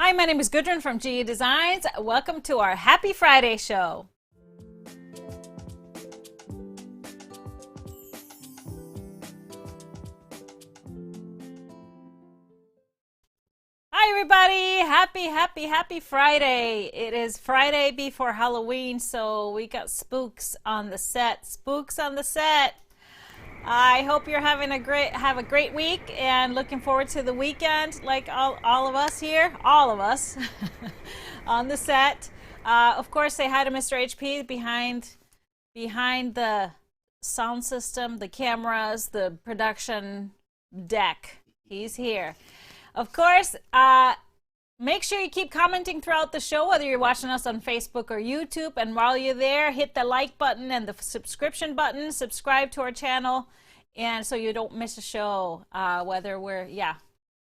Hi, my name is Gudrun from GE Designs. Welcome to our Happy Friday show. Hi everybody, happy Friday. It is Friday before Halloween, so we got spooks on the set. I hope you're having a great week and looking forward to the weekend, like all of us here, all of us on the set. Of course, say hi to Mr. HP behind the sound system, the cameras, the production deck. He's here. Of course, make sure you keep commenting throughout the show, whether you're watching us on Facebook or YouTube. And while you're there, hit the like button and the subscription button. Subscribe to our channel, and so you don't miss a show, whether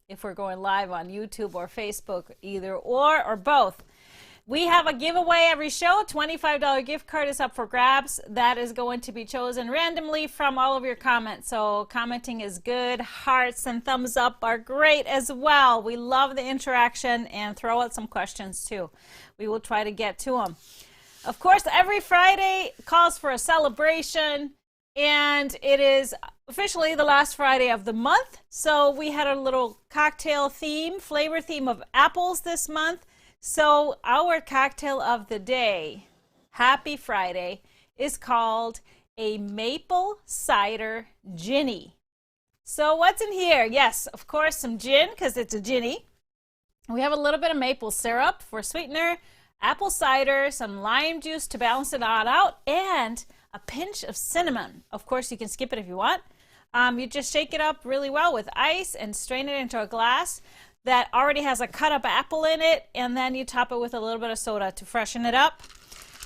if we're going live on YouTube or Facebook, either or both. We have a giveaway every show. $25 gift card is up for grabs. That is going to be chosen randomly from all of your comments. So commenting is good. Hearts and thumbs up are great as well. We love the interaction, and throw out some questions too. We will try to get to them. Of course, every Friday calls for a celebration, and it is officially the last Friday of the month. So we had a little cocktail theme, flavor theme of apples this month. So our cocktail of the day, Happy Friday, is called a maple cider ginny. So what's in here? Yes, of course, some gin, because it's a ginny. We have a little bit of maple syrup for sweetener, apple cider, some lime juice to balance it all out, and a pinch of cinnamon. Of course, you can skip it if you want. You just shake it up really well with ice and strain it into a glass that already has a cut up apple in it, and then you top it with a little bit of soda to freshen it up.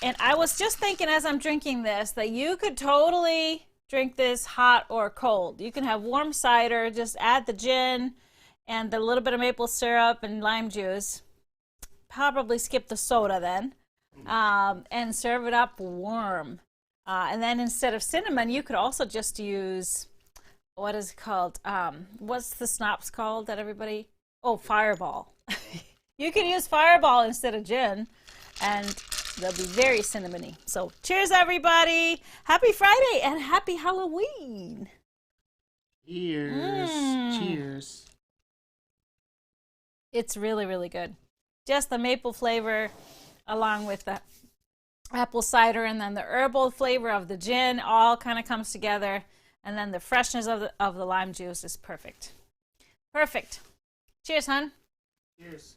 And I was just thinking as I'm drinking this that you could totally drink this hot or cold. You can have warm cider, just add the gin and the little bit of maple syrup and lime juice. Probably skip the soda then, and serve it up warm. And then instead of cinnamon, you could also just use, what is it called? What's the schnapps called that everybody... Oh, Fireball. You can use Fireball instead of gin, and they'll be very cinnamony. So cheers, everybody. Happy Friday and happy Halloween. Cheers. Cheers. It's really, really good. Just the maple flavor along with the apple cider, and then the herbal flavor of the gin all kind of comes together, and then the freshness of the lime juice is perfect. Perfect. Cheers, hon. Cheers.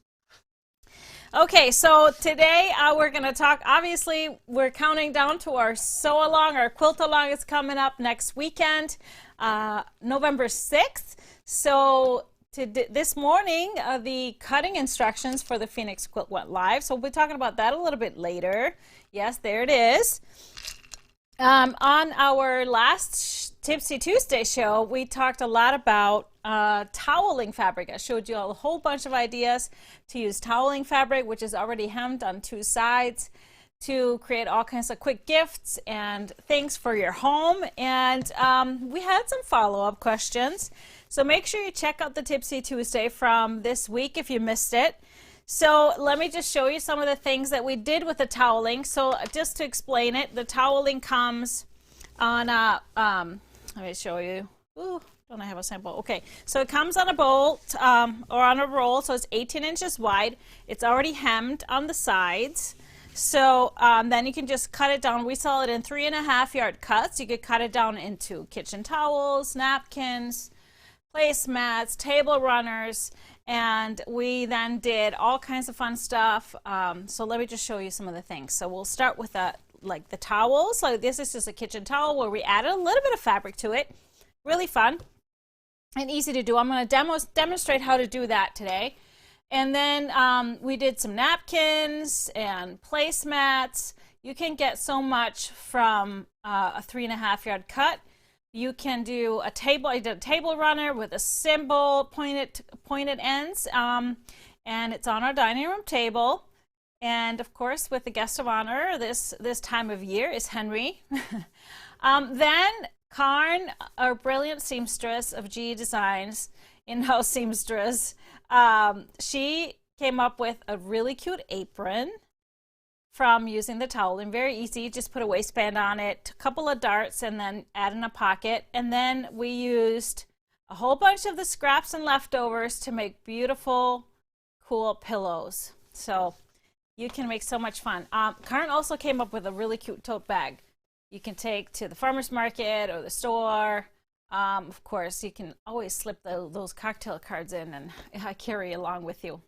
Okay, so today we're going to talk, obviously, we're counting down to our sew-along, our quilt-along is coming up next weekend, November 6th. So this morning, the cutting instructions for the Phoenix quilt went live, so we'll be talking about that a little bit later. Yes, there it is. On our last Tipsy Tuesday show, we talked a lot about toweling fabric. I showed you a whole bunch of ideas to use toweling fabric, which is already hemmed on two sides, to create all kinds of quick gifts and things for your home. And we had some follow-up questions. So make sure you check out the Tipsy Tuesday from this week if you missed it. So let me just show you some of the things that we did with the toweling. So just to explain it, the toweling comes on a, let me show you. Ooh, don't I have a sample? Okay, so it comes on a bolt or on a roll, so it's 18 inches wide. It's already hemmed on the sides. So then you can just cut it down. We sell it in 3.5 yard cuts. You could cut it down into kitchen towels, napkins, placemats, table runners, and we then did all kinds of fun stuff. So let me just show you some of the things. So we'll start with the towels. So this is just a kitchen towel where we added a little bit of fabric to it. Really fun and easy to do. I'm going to demonstrate how to do that today. And then we did some napkins and placemats. You can get so much from a 3.5 yard cut. You can do a table. I did a table runner with a symbol, pointed ends, and it's on our dining room table. And of course, with the guest of honor this time of year is Henry. Then Karn, our brilliant seamstress of GE Designs, in-house seamstress, she came up with a really cute apron from using the toweling. Very easy, just put a waistband on it, a couple of darts, and then add in a pocket. And then we used a whole bunch of the scraps and leftovers to make beautiful, cool pillows. So you can make so much fun. Karen also came up with a really cute tote bag you can take to the farmer's market or the store. Of course, you can always slip those cocktail cards in and carry along with you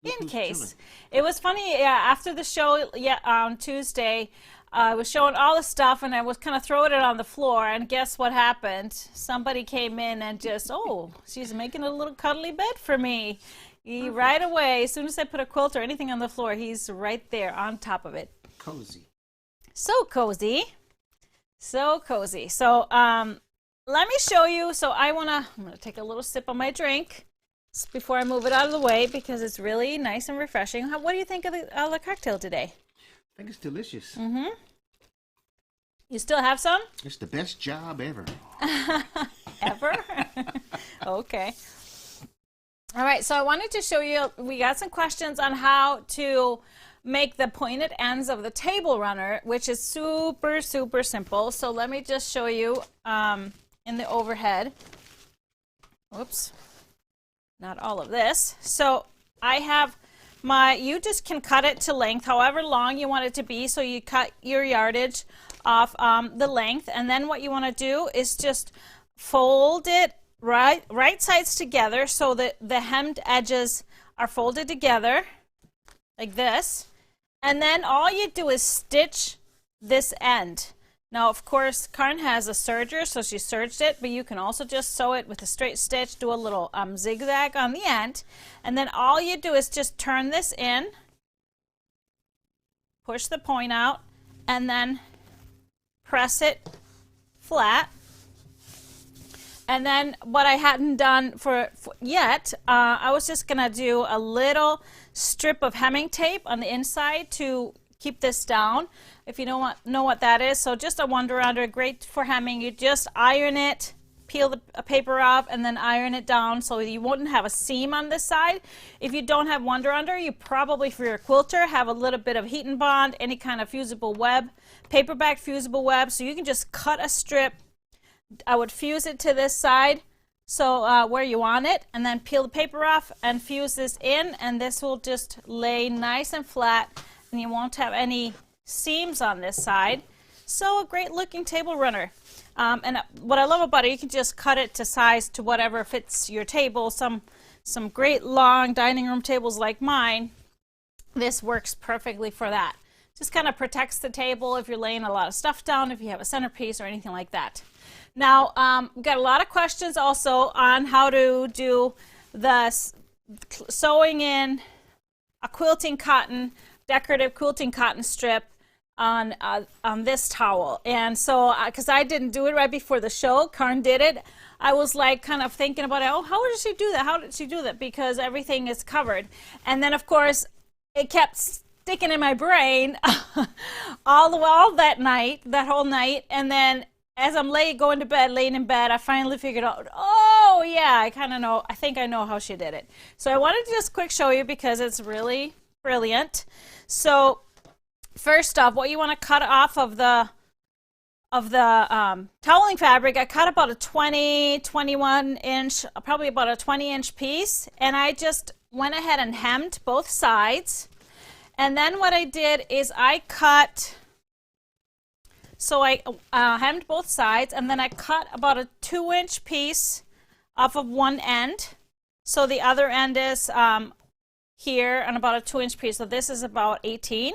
in case. It was funny, yeah, after the show on Tuesday, I was showing all the stuff and I was kind of throwing it on the floor, and guess what happened? Somebody came in and just, oh, she's making a little cuddly bed for me. Right away, as soon as I put a quilt or anything on the floor, he's right there on top of it. Cozy. So cozy. So cozy. So let me show you. So I'm gonna take a little sip of my drink before I move it out of the way because it's really nice and refreshing. What do you think of the cocktail today? I think it's delicious. Mm-hmm. You still have some? It's the best job ever. Ever? Okay. All right, so I wanted to show you, we got some questions on how to make the pointed ends of the table runner, which is super, super simple. So let me just show you in the overhead. Oops, not all of this. So I have you just can cut it to length, however long you want it to be. So you cut your yardage off the length, and then what you want to do is just fold it right sides together so that the hemmed edges are folded together like this, and then all you do is stitch this end. Now, of course, Karen has a serger, so she serged it, but you can also just sew it with a straight stitch, do a little zigzag on the end, and then all you do is just turn this in, push the point out, and then press it flat. And then what I hadn't done yet, I was just going to do a little strip of hemming tape on the inside to keep this down, if you don't know what that is. So just a one-rounder, great for hemming. You just iron it, peel the paper off, and then iron it down so you wouldn't have a seam on this side. If you don't have one-rounder, you probably, for your quilter, have a little bit of heat and bond, any kind of fusible web, paperback fusible web, so you can just cut a strip. I would fuse it to this side, so where you want it, and then peel the paper off and fuse this in, and this will just lay nice and flat, and you won't have any seams on this side. So a great looking table runner. And what I love about it, you can just cut it to size to whatever fits your table. Some great long dining room tables like mine, this works perfectly for that. Just kind of protects the table if you're laying a lot of stuff down, if you have a centerpiece or anything like that. Now, we've got a lot of questions also on how to do the sewing in a quilting cotton, decorative quilting cotton strip on this towel. And so, because I didn't do it right before the show, Karen did it, I was like kind of thinking about it, oh, how did she do that? How did she do that? Because everything is covered. And then, of course, it kept sticking in my brain all that night, that whole night. And then as I'm laying in bed, I finally figured out, oh yeah, I kind of know, I think I know how she did it. So I wanted to just quick show you because it's really brilliant. So first off, what you want to cut off of the toweling fabric, I cut about a 21 inch, probably about a 20-inch piece, and I just went ahead and hemmed both sides. And then what I did is I cut, so I hemmed both sides, and then I cut about a 2-inch piece off of one end. So the other end is here, and about a 2-inch piece. So this is about 18.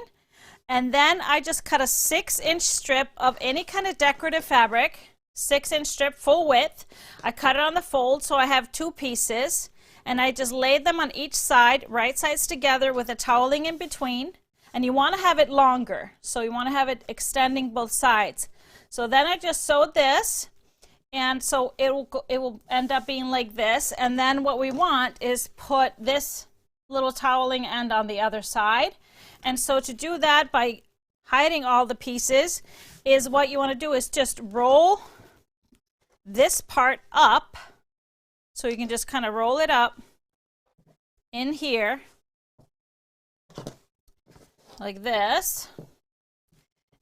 And then I just cut a 6-inch strip of any kind of decorative fabric, 6-inch strip, full width. I cut it on the fold, so I have 2 pieces. And I just laid them on each side, right sides together with a toweling in between. And you want to have it longer, so you want to have it extending both sides. So then I just sewed this, and so it will end up being like this. And then what we want is put this little toweling end on the other side. And so to do that by hiding all the pieces is what you want to do is just roll this part up. So you can just kind of roll it up in here like this.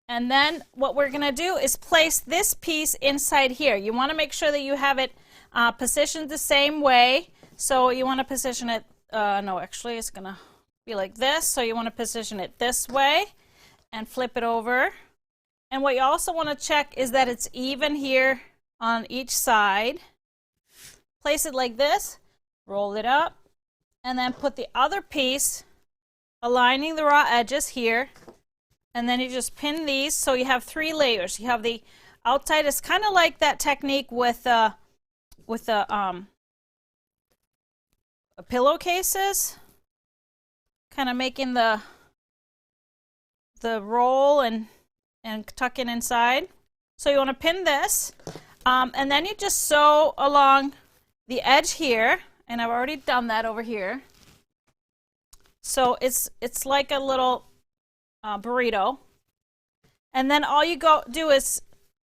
And then what we're going to do is place this piece inside here. You want to make sure that you have it positioned the same way. So you want to position it, no, actually it's going to be like this. So you want to position it this way and flip it over. And what you also want to check is that it's even here on each side. Place it like this, roll it up, and then put the other piece aligning the raw edges here. And then you just pin these so you have 3 layers. You have the outside. It's kind of like that technique with pillowcases, kind of making the roll and tuck it inside. So you want to pin this, and then you just sew along the edge here, and I've already done that over here. So it's like a little burrito, and then all you do is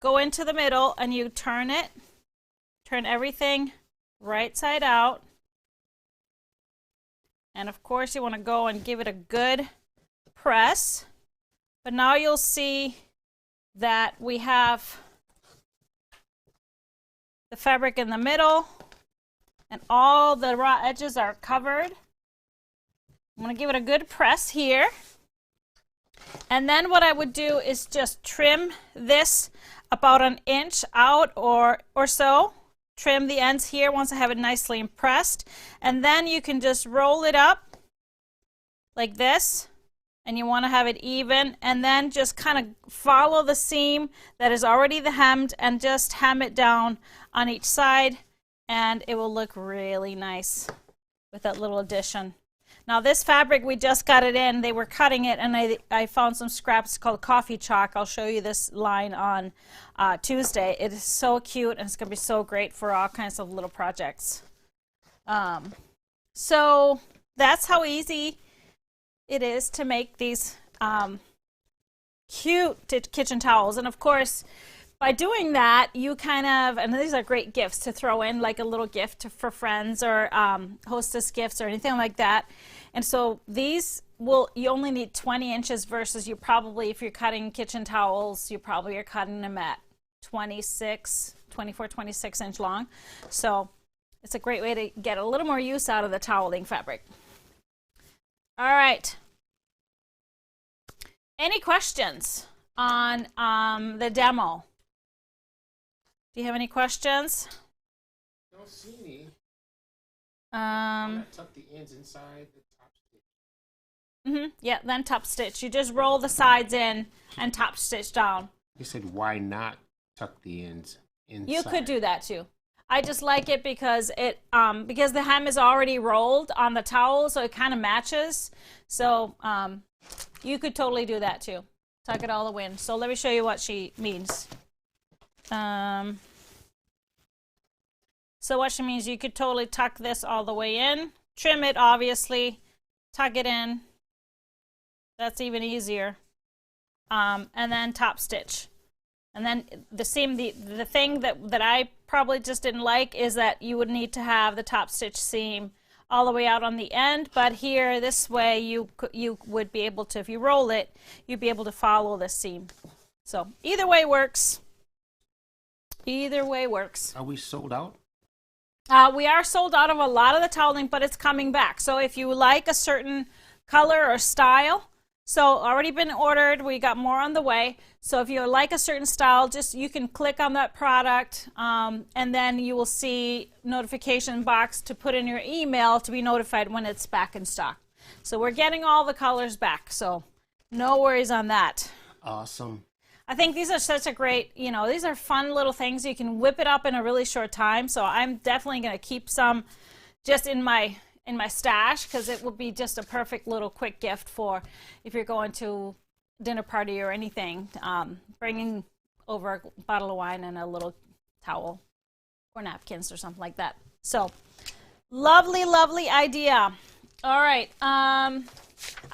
go into the middle and you turn it, turn everything right side out, and of course you want to go and give it a good press. But now you'll see that we have the fabric in the middle and all the raw edges are covered. I'm going to give it a good press here. And then what I would do is just trim this about 1 inch out or so. Trim the ends here once I have it nicely pressed. And then you can just roll it up like this. And you want to have it even, and then just kind of follow the seam that is already the hemmed and just hem it down on each side, and it will look really nice with that little addition. Now this fabric, we just got it in. They were cutting it, and I found some scraps called coffee chalk. I'll show you this line on Tuesday. It is so cute, and it's going to be so great for all kinds of little projects. So that's how easy it is to make these cute kitchen towels. And of course, by doing that, you kind of, and these are great gifts to throw in, like a little gift for friends or hostess gifts or anything like that. And so these you only need 20 inches versus you probably, if you're cutting kitchen towels, you probably are cutting them at 24, 26 inch long. So it's a great way to get a little more use out of the toweling fabric. All right. Any questions on the demo? Do you have any questions? Don't see any. Tuck the ends inside the top stitch. Yeah, then top stitch. You just roll the sides in and top stitch down. You said why not tuck the ends inside? You could do that too. I just like it because because the hem is already rolled on the towel, so it kind of matches. So you could totally do that too. Tuck it all the way in. So let me show you what she means. So what she means, you could totally tuck this all the way in, trim it obviously, tuck it in. That's even easier. And then top stitch. And then the seam, the thing that I probably just didn't like is that you would need to have the top stitch seam all the way out on the end, but here this way you would be able to, if you roll it, you'd be able to follow the seam. So either way works. Either way works. Are we sold out? We are sold out of a lot of the toweling, but it's coming back. So if you like a certain color or style, so already been ordered, we got more on the way. So if you like a certain style, you can click on that product, and then you will see notification box to put in your email to be notified when it's back in stock. So we're getting all the colors back, so no worries on that. Awesome. I think these are such a great, these are fun little things. You can whip it up in a really short time. So I'm definitely going to keep some just in my stash, because it will be just a perfect little quick gift for if you're going to dinner party or anything, bringing over a bottle of wine and a little towel or napkins or something like that. So lovely, lovely idea. All right. I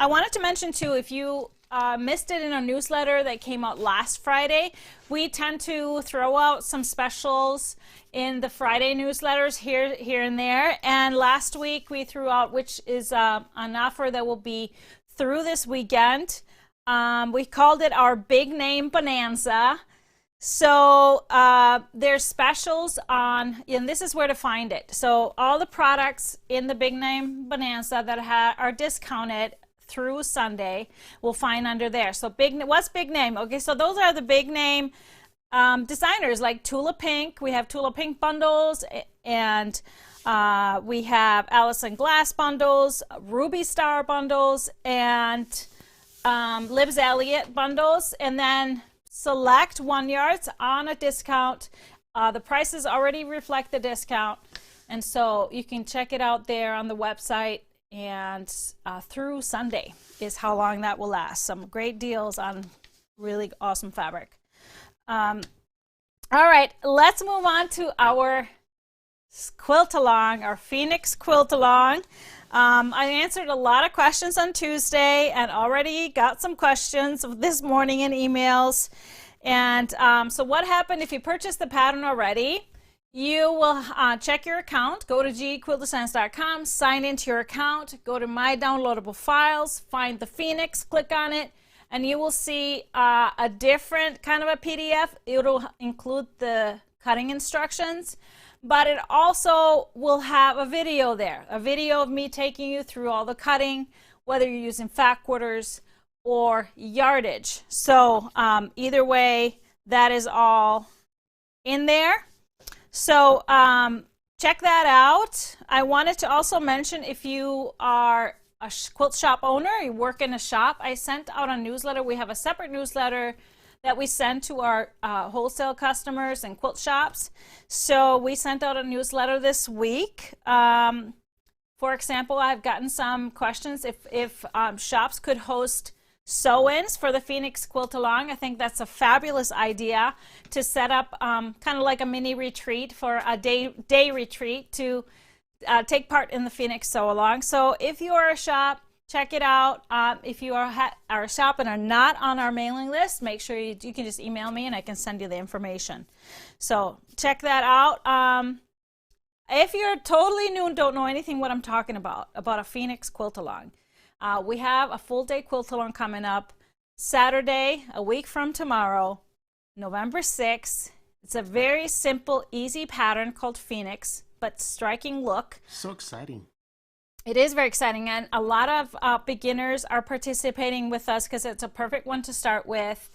wanted to mention too, if you missed it in our newsletter that came out last Friday, we tend to throw out some specials in the Friday newsletters here and there. And last week we threw out, which is an offer that will be through this weekend. We called it our Big Name Bonanza. So there's specials on, and this is where to find it. So all the products in the Big Name Bonanza that are discounted through Sunday, we'll find under there. So what's Big Name? Okay, so those are the big name designers like Tula Pink. We have Tula Pink bundles, and we have Allison Glass bundles, Ruby Star bundles, and Libs Elliott bundles, and then select 1 yards on a discount. The prices already reflect the discount, and so you can check it out there on the website, and through Sunday is how long that will last. Some great deals on really awesome fabric. All right, let's move on to our quilt along, our Phoenix quilt along. I answered a lot of questions on Tuesday and already got some questions this morning in emails. And so what happened if you purchased the pattern already? You will check your account, go to quiltdesigns.com, sign into your account, go to My Downloadable Files, find the Phoenix, click on it, and you will see a different kind of a PDF. It'll include the cutting instructions, but it also will have a video there, a video of me taking you through all the cutting, whether you're using fat quarters or yardage. So either way, that is all in there. So check that out. I wanted to also mention, if you are a quilt shop owner, you work in a shop, I sent out a newsletter. We have a separate newsletter that we send to our wholesale customers and quilt shops. So we sent out a newsletter this week. For example, I've gotten some questions if shops could host sew-ins for the Phoenix quilt along. I think that's a fabulous idea to set up kind of like a mini retreat, for a day retreat to take part in the Phoenix sew along. So if you are a shop, check it out. If you are a shop and are not on our mailing list, make sure you can just email me and I can send you the information. So check that out. If you're totally new and don't know anything what I'm talking about a Phoenix quilt along, we have a full day quilt along coming up Saturday, a week from tomorrow, November 6th. It's a very simple, easy pattern called Phoenix, but striking look. So exciting. It is very exciting, and a lot of beginners are participating with us because it's a perfect one to start with.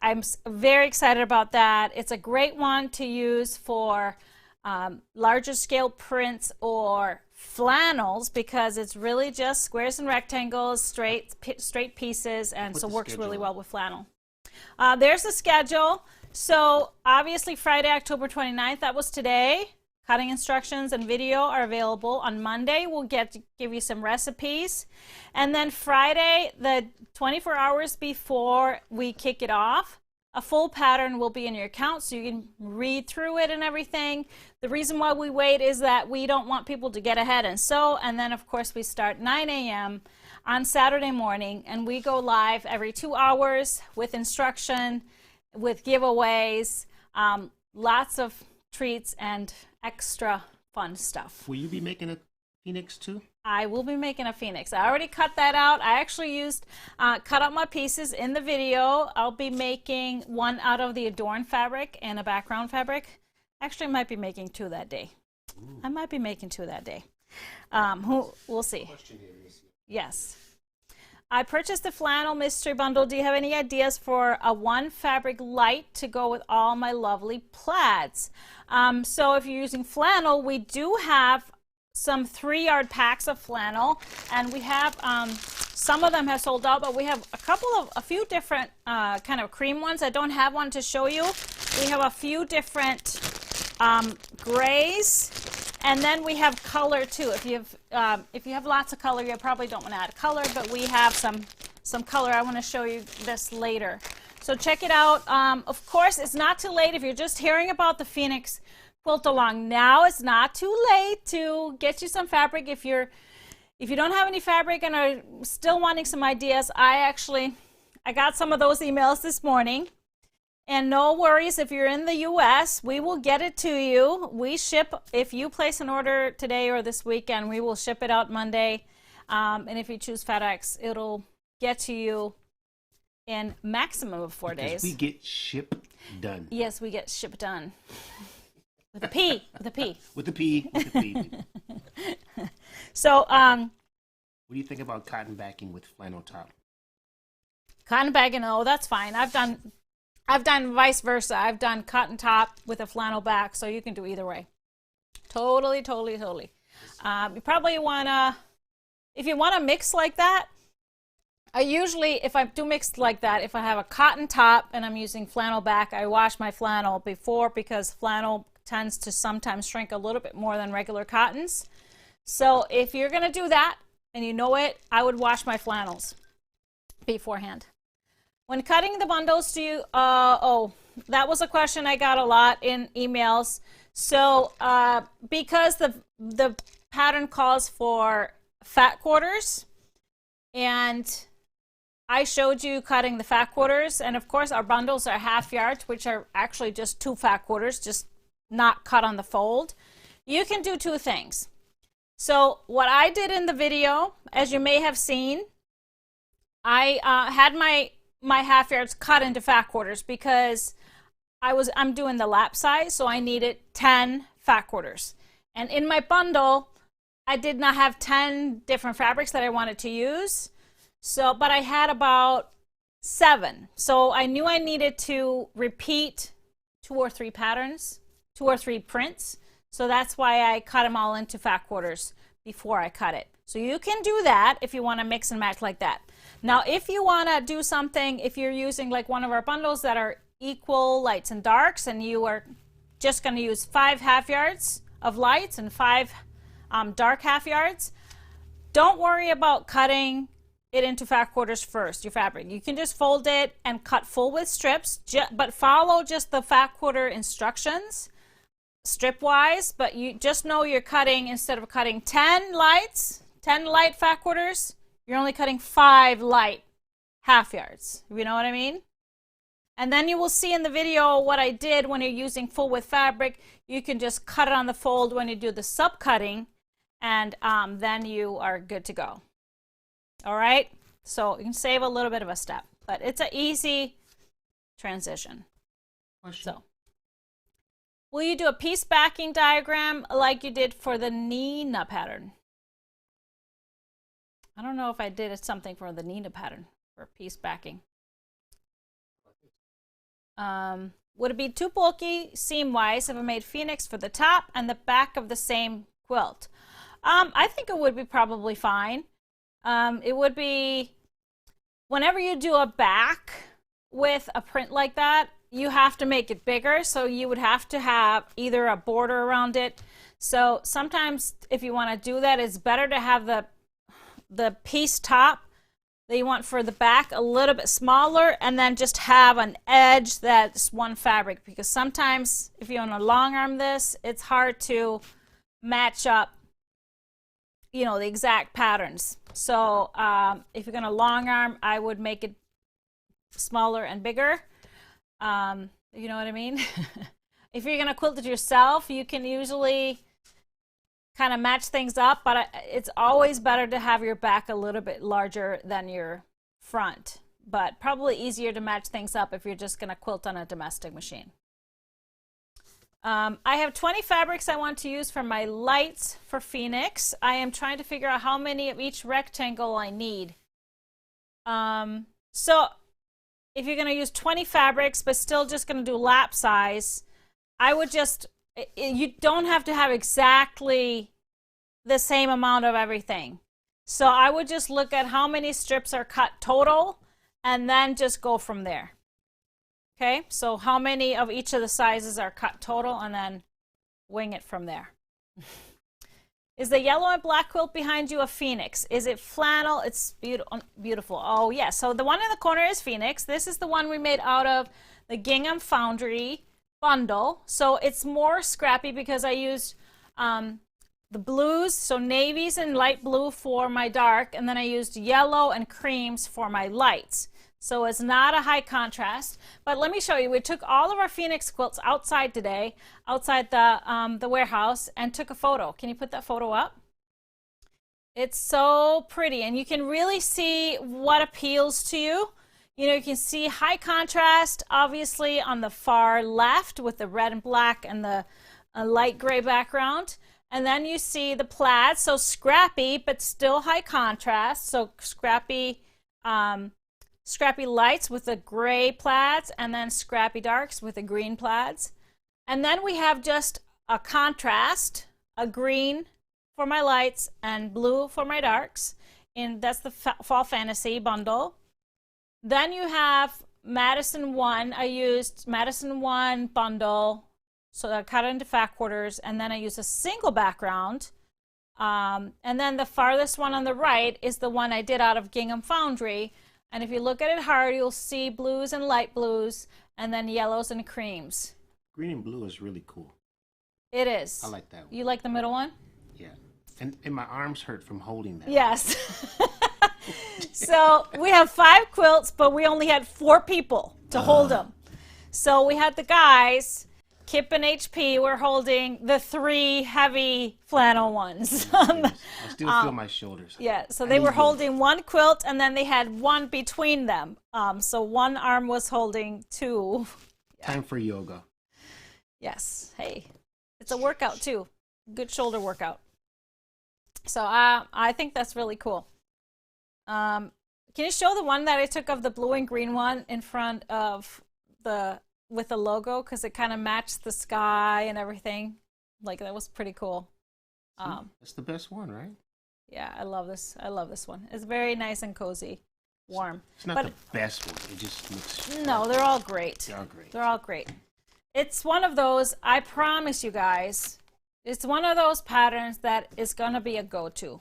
I'm very excited about that. It's a great one to use for larger scale prints or flannels, because it's really just squares and rectangles, straight pieces, and so works really well with flannel. There's the schedule. So obviously Friday, October 29th, that was today. Cutting instructions and video are available. On Monday, we'll give you some recipes. And then Friday, the 24 hours before we kick it off, a full pattern will be in your account so you can read through it and everything. The reason why we wait is that we don't want people to get ahead and sew. And then, of course, we start 9 a.m. on Saturday morning, and we go live every 2 hours with instruction, with giveaways, lots of treats and extra fun stuff. Will you be making a Phoenix too? I will be making a Phoenix. I already cut that out. I actually used cut out my pieces in the video. I'll be making one out of the Adorn fabric and a background fabric. Actually, I might be making two that day. Ooh. I might be making two that day. We'll see. Yes. I purchased the flannel mystery bundle. Do you have any ideas for a one fabric light to go with all my lovely plaids? So if you're using flannel, we do have some 3-yard packs of flannel, and we have some of them have sold out, but we have a few different kind of cream ones. I don't have one to show you. We have a few different grays, and then we have color too. If you have lots of color, you probably don't want to add color, but we have some color. I want to show you this later. So check it out. Of course, it's not too late if you're just hearing about the Phoenix quilt along. Now it's not too late to get you some fabric. If you don't have any fabric and are still wanting some ideas, I got some of those emails this morning. And no worries, if you're in the US, we will get it to you. We ship, if you place an order today or this weekend, we will ship it out Monday. And if you choose FedEx, it'll get to you in maximum of 4 days. We get ship done. Yes, we get ship done. With a P. With a P. With a P. With a P. So, what do you think about cotton backing with flannel top? Cotton bagging, oh, that's fine. I've done vice versa. I've done cotton top with a flannel back, so you can do either way. Totally. You probably wanna, if you wanna mix like that, I usually, if I do mix like that, if I have a cotton top and I'm using flannel back, I wash my flannel before, because flannel tends to sometimes shrink a little bit more than regular cottons. So if you're gonna do that and you know it, I would wash my flannels beforehand. When cutting the bundles, do you, oh, that was a question I got a lot in emails. So because the pattern calls for fat quarters, and I showed you cutting the fat quarters, and of course our bundles are half yards, which are actually just 2 fat quarters, just not cut on the fold. You can do 2 things. So what I did in the video, as you may have seen, I had my half yards cut into fat quarters because I'm doing the lap size, so I needed 10 fat quarters. And in my bundle, I did not have 10 different fabrics that I wanted to use. So, but I had about 7. So I knew I needed to repeat 2 or 3 patterns, 2 or 3 prints. So that's why I cut them all into fat quarters before I cut it. So you can do that if you want to mix and match like that. Now, if you want to do something, if you're using like one of our bundles that are equal lights and darks, and you are just going to use 5 half yards of lights and 5 dark half yards, don't worry about cutting it into fat quarters first, your fabric. You can just fold it and cut full width strips, but follow just the fat quarter instructions strip wise. But you just know you're cutting, instead of cutting 10 light fat quarters, you're only cutting 5 light half yards. You know what I mean? And then you will see in the video what I did when you're using full width fabric. You can just cut it on the fold when you do the sub cutting, and then you are good to go. All right, so you can save a little bit of a step, but it's an easy transition. So, will you do a piece backing diagram like you did for the Nina pattern? I don't know if I did something for the Nina pattern for piece backing. Would it be too bulky seam-wise if I made Phoenix for the top and the back of the same quilt? I think it would be probably fine. It would be, whenever you do a back with a print like that, you have to make it bigger, so you would have to have either a border around it. So sometimes if you want to do that, it's better to have the piece top that you want for the back a little bit smaller, and then just have an edge that's one fabric, because sometimes if you want to long arm this, it's hard to match up, you know, the exact patterns. So if you're going to long arm, I would make it smaller and bigger. You know what I mean? If you're going to quilt it yourself, you can usually kind of match things up, but it's always better to have your back a little bit larger than your front, but probably easier to match things up if you're just going to quilt on a domestic machine. I have 20 fabrics I want to use for my lights for Phoenix. I am trying to figure out how many of each rectangle I need. So if you're going to use 20 fabrics but still just going to do lap size, I would just, you don't have to have exactly the same amount of everything. So I would just look at how many strips are cut total and then just go from there. Okay, so how many of each of the sizes are cut total, and then wing it from there. Is the yellow and black quilt behind you a Phoenix? Is it flannel? It's beautiful. Oh, yeah. So the one in the corner is Phoenix. This is the one we made out of the Gingham Foundry bundle. So it's more scrappy because I used the blues, so navies and light blue for my dark, and then I used yellow and creams for my lights. So it's not a high contrast, but let me show you. We took all of our Phoenix quilts outside today, outside the warehouse, and took a photo. Can you put that photo up? It's so pretty, and you can really see what appeals to you. You know, you can see high contrast, obviously, on the far left with the red and black and the light gray background. And then you see the plaid, so scrappy, but still high contrast. So scrappy, scrappy lights with the gray plaids, and then scrappy darks with the green plaids. And then we have just a contrast, a green for my lights and blue for my darks. And that's the Fall Fantasy bundle. Then you have Madison 1. I used Madison 1 bundle. So I cut it into fat quarters, and then I use a single background. And then the farthest one on the right is the one I did out of Gingham Foundry. And if you look at it hard, you'll see blues and light blues, and then yellows and creams. Green and blue is really cool. It is. I like that one. You like the middle one? Yeah. And my arms hurt from holding that. Yes. So we have 5 quilts, but we only had 4 people to hold them. So we had the guys, Kip and HP, were holding the 3 heavy flannel ones. I still feel my shoulders. Yeah, so they were holding 1 quilt, and then they had 1 between them. So one arm was holding 2. Yeah. Time for yoga. Yes. Hey, it's a workout too. Good shoulder workout. So I think that's really cool. Can you show the one that I took of the blue and green one in front of with the logo, because it kind of matched the sky and everything? Like, that was pretty cool. That's the best one, right? Yeah, I love this. I love this one. It's very nice and cozy, warm. It's not the best one. It just looks. No, they're all great. They're all great. They're all great. It's one of those, I promise you guys, it's one of those patterns that is going to be a go-to,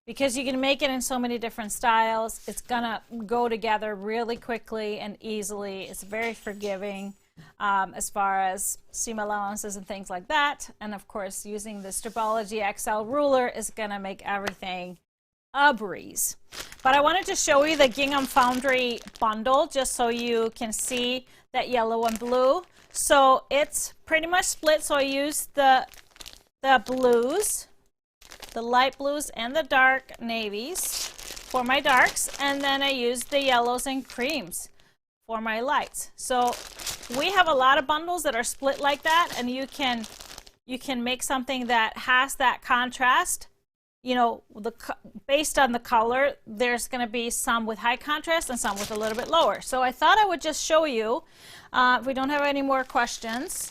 because you can make it in so many different styles. It's going to go together really quickly and easily. It's very forgiving as far as seam allowances and things like that. And of course, using the Stripology XL ruler is going to make everything a breeze. But I wanted to show you the Gingham Foundry bundle just so you can see that yellow and blue. So it's pretty much split. So I used the blues, the light blues and the dark navies for my darks, and then I used the yellows and creams for my lights. So we have a lot of bundles that are split like that, and you can make something that has that contrast. You know, based on the color, there's going to be some with high contrast and some with a little bit lower. So I thought I would just show you, if we don't have any more questions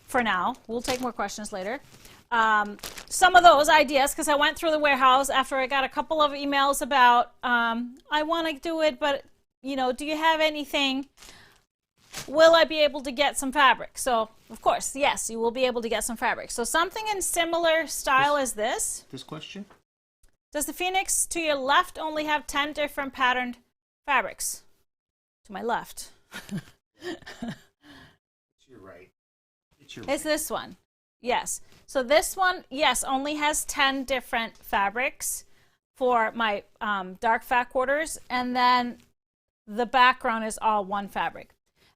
for now, we'll take more questions later, some of those ideas, because I went through the warehouse after I got a couple of emails about, I want to do it, but, you know, do you have anything? Will I be able to get some fabric? So, of course, yes, you will be able to get some fabric. So something in similar style as this. This question? Does the Phoenix to your left only have 10 different patterned fabrics? To my left. It's your right. It's your right. It's this one. Yes. So this one, yes, only has 10 different fabrics for my dark fat quarters. And then the background is all 1 fabric.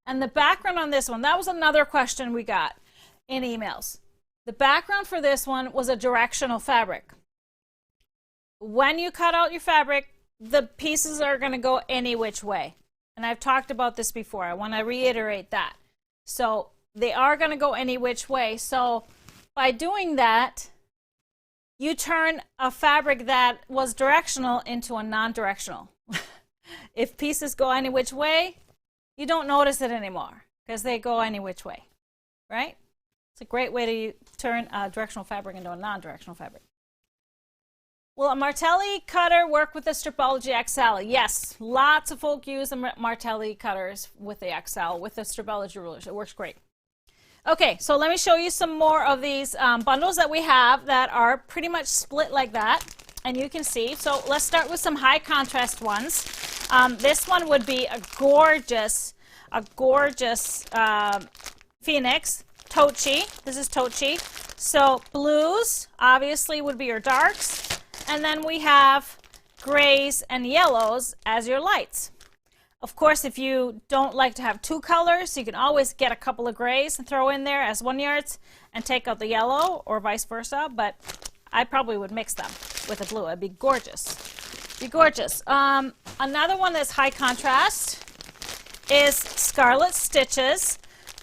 And the background on this one, that was another question we got in emails. The background for this one was a directional fabric. When you cut out your fabric, the pieces are going to go any which way. And I've talked about this before. I want to reiterate that. So they are going to go any which way. So by doing that, you turn a fabric that was directional into a non-directional. If pieces go any which way, you don't notice it anymore because they go any which way, right? It's a great way to turn a directional fabric into a non-directional fabric. Will a Martelli cutter work with the Stripology XL? Yes, lots of folk use the Martelli cutters with the XL, with the Stripology rulers. It works great. Okay, so let me show you some more of these bundles that we have that are pretty much split like that. And you can see, so let's start with some high contrast ones. This one would be a gorgeous Phoenix, Tochi. This is Tochi. So blues, obviously, would be your darks. And then we have grays and yellows as your lights. Of course, if you don't like to have 2 colors, you can always get a couple of grays and throw in there as 1 yards and take out the yellow, or vice versa. But I probably would mix them with the blue. It'd be gorgeous. Be gorgeous. Another one that's high contrast is Scarlet Stitches.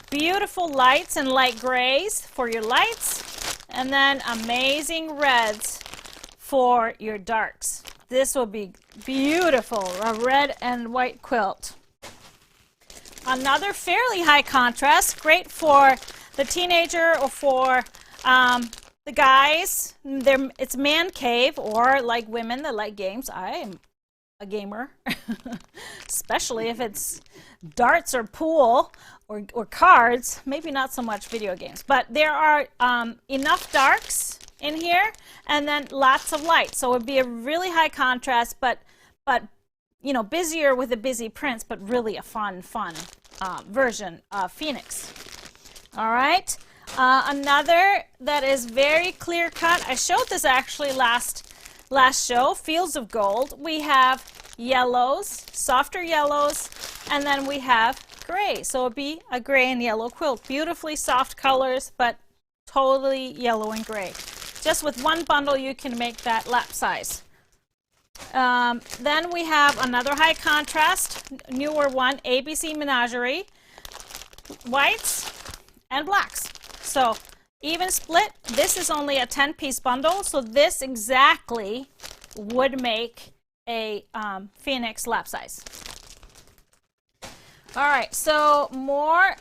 Beautiful lights and light grays for your lights, and then amazing reds for your darks. This will be beautiful, a red and white quilt. Another fairly high contrast, great for the teenager or for the guys. It's man cave, or like women that like games. I am a gamer, especially if it's darts or pool or cards. Maybe not so much video games, but there are enough darks in here and then lots of light. So it would be a really high contrast, but you know, busier with the busy prints, but really a fun version of Phoenix. All right. Another that is very clear cut. I showed this actually last show, Fields of Gold. We have yellows, softer yellows, and then we have gray. So it'd be a gray and yellow quilt. Beautifully soft colors, but totally yellow and gray. Just with one bundle, you can make that lap size. Then we have another high contrast, newer one, ABC Menagerie, whites and blacks. So even split. This is only a 10-piece bundle, so this exactly would make a Phoenix lap size. All right, so more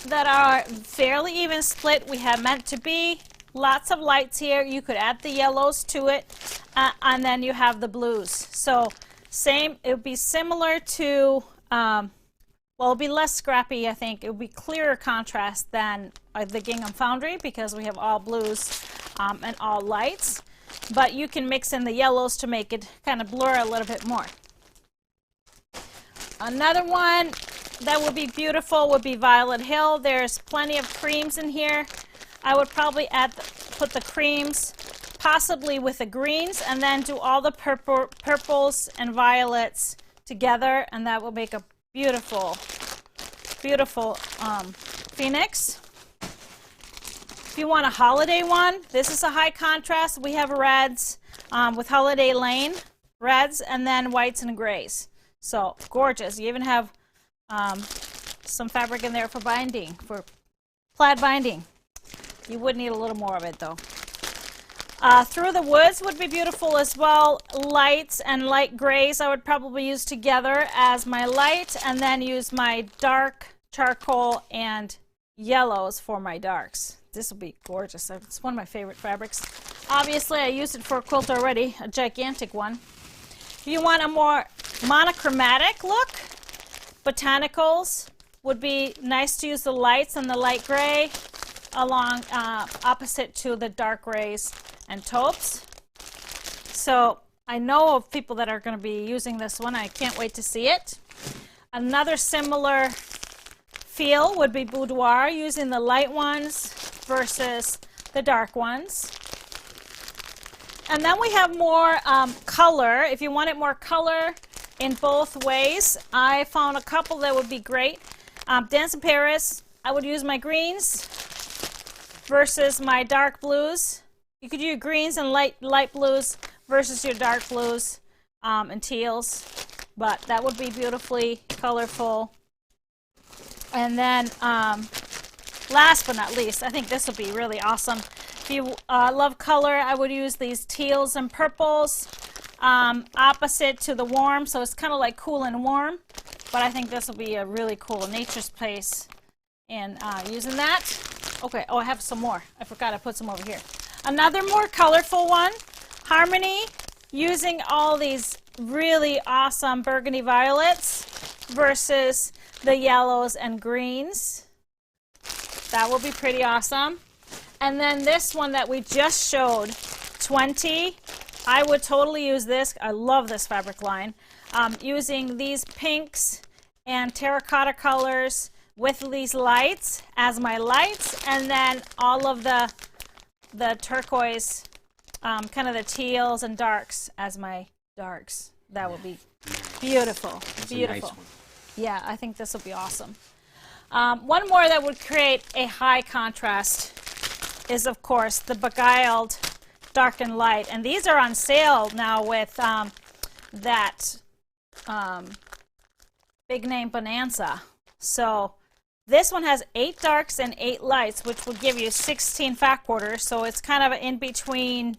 that are fairly even split. We have Meant to Be, lots of lights here. You could add the yellows to it, and then you have the blues. So same, it would be similar to, well, it'll be less scrappy, I think. It would be clearer contrast than the Gingham Foundry, because we have all blues and all lights. But you can mix in the yellows to make it kind of blur a little bit more. Another one that would be beautiful would be Violet Hill. There's plenty of creams in here. I would probably put the creams possibly with the greens, and then do all the purples and violets together, and that will make a beautiful, beautiful Phoenix. If you want a holiday one, this is a high contrast. We have reds with Holiday Lane, reds, and then whites and grays. So gorgeous. You even have some fabric in there for binding, for plaid binding. You would need a little more of it though. Through the Woods would be beautiful as well. Lights and light grays I would probably use together as my light, and then use my dark charcoal and yellows for my darks. This will be gorgeous. It's one of my favorite fabrics. Obviously I used it for a quilt already, a gigantic one. If you want a more monochromatic look, botanicals would be nice to use the lights and the light gray along opposite to the dark grays and taupes. So I know of people that are going to be using this one. I can't wait to see it. Another similar feel would be boudoir, using the light ones versus the dark ones. And then we have more color. If you wanted more color in both ways, I found a couple that would be great. Dance in Paris, I would use my greens versus my dark blues. You could use greens and light blues versus your dark blues and teals, but that would be beautifully colorful. And then last but not least, I think this will be really awesome. If you love color, I would use these teals and purples opposite to the warm, so it's kind of like cool and warm, but I think this will be a really cool nature's place in using that. Okay, oh, I have some more. I forgot I put some over here. Another more colorful one, Harmony, using all these really awesome burgundy violets versus the yellows and greens. That will be pretty awesome. And then this one that we just showed, 20, I would totally use this. I love this fabric line. Using these pinks and terracotta colors with these lights as my lights, and then all of the turquoise, kind of the teals and darks as my darks. That would be beautiful. That's beautiful. A nice one. Yeah, I think this will be awesome. One more that would create a high contrast is, of course, the Beguiled dark and light. And these are on sale now with that big name Bonanza. So this one has 8 darks and 8 lights, which will give you 16 fat quarters. So it's kind of in between